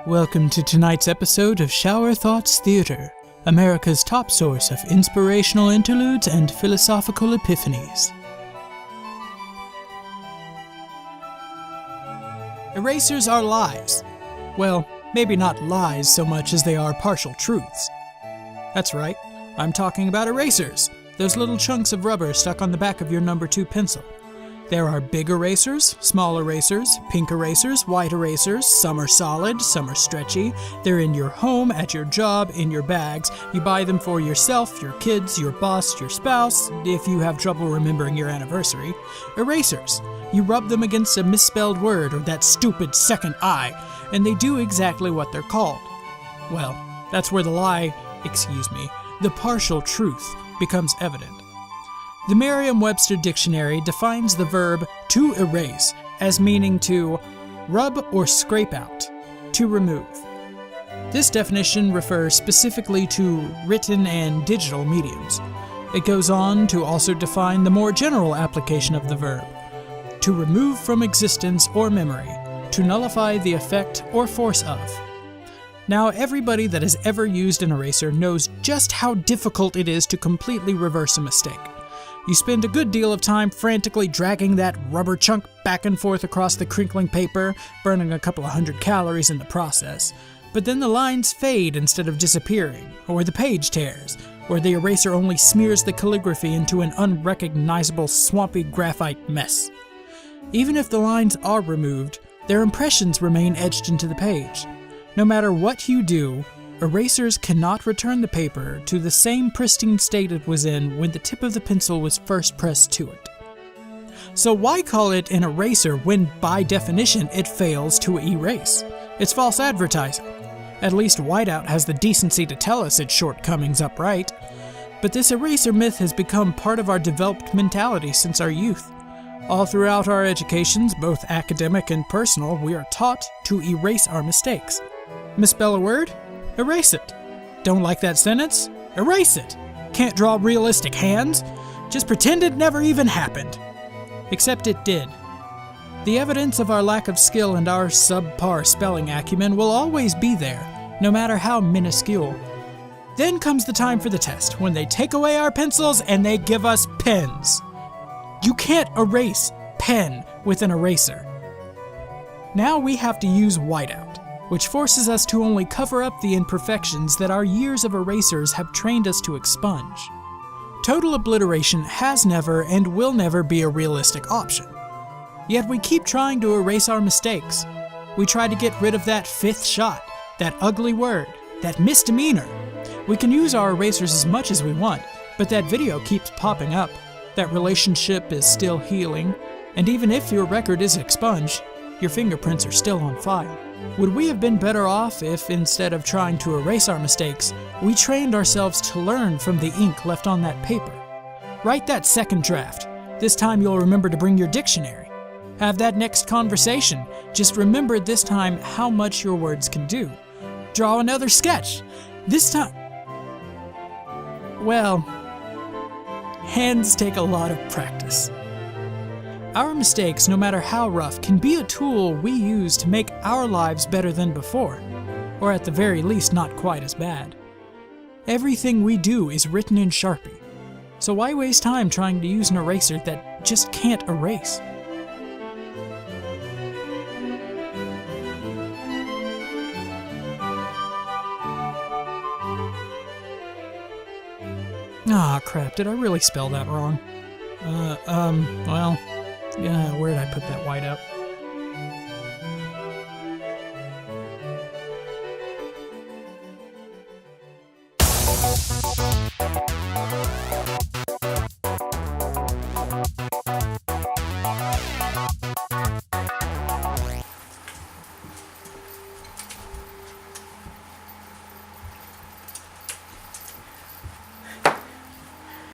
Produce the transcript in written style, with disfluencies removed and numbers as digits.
Welcome to tonight's episode of Shower Thoughts Theater, America's top source of inspirational interludes and philosophical epiphanies. Erasers are lies. Well, maybe not lies so much as they are partial truths. That's right, I'm talking about erasers, those little chunks of rubber stuck on the back of your number 2 pencil. There are big erasers, small erasers, pink erasers, white erasers. Some are solid, some are stretchy. They're in your home, at your job, in your bags. You buy them for yourself, your kids, your boss, your spouse, if you have trouble remembering your anniversary. Erasers. You rub them against a misspelled word or that stupid second I, and they do exactly what they're called. Well, that's where the partial truth becomes evident. The Merriam-Webster Dictionary defines the verb to erase as meaning to rub or scrape out, to remove. This definition refers specifically to written and digital mediums. It goes on to also define the more general application of the verb, to remove from existence or memory, to nullify the effect or force of. Now, everybody that has ever used an eraser knows just how difficult it is to completely reverse a mistake. You spend a good deal of time frantically dragging that rubber chunk back and forth across the crinkling paper, burning a couple of 100 calories in the process. But then the lines fade instead of disappearing, or the page tears, or the eraser only smears the calligraphy into an unrecognizable swampy graphite mess. Even if the lines are removed, their impressions remain etched into the page. No matter what you do, erasers cannot return the paper to the same pristine state it was in when the tip of the pencil was first pressed to it. So why call it an eraser when, by definition, it fails to erase? It's false advertising. At least Whiteout has the decency to tell us its shortcomings upright. But this eraser myth has become part of our developed mentality since our youth. All throughout our educations, both academic and personal, we are taught to erase our mistakes. Misspell a word? Erase it. Don't like that sentence? Erase it. Can't draw realistic hands? Just pretend it never even happened. Except it did. The evidence of our lack of skill and our subpar spelling acumen will always be there, no matter how minuscule. Then comes the time for the test, when they take away our pencils and they give us pens. You can't erase pen with an eraser. Now we have to use whiteout, which forces us to only cover up the imperfections that our years of erasers have trained us to expunge. Total obliteration has never and will never be a realistic option. Yet we keep trying to erase our mistakes. We try to get rid of that fifth shot, that ugly word, that misdemeanor. We can use our erasers as much as we want, but that video keeps popping up. That relationship is still healing, and even if your record is expunged, your fingerprints are still on file. Would we have been better off if, instead of trying to erase our mistakes, we trained ourselves to learn from the ink left on that paper? Write that second draft. This time you'll remember to bring your dictionary. Have that next conversation. Just remember this time how much your words can do. Draw another sketch. This time... Well, hands take a lot of practice. Our mistakes, no matter how rough, can be a tool we use to make our lives better than before, or at the very least not quite as bad. Everything we do is written in Sharpie, so why waste time trying to use an eraser that just can't erase? Ah, crap, did I really spell that wrong? Where did I put that whiteout?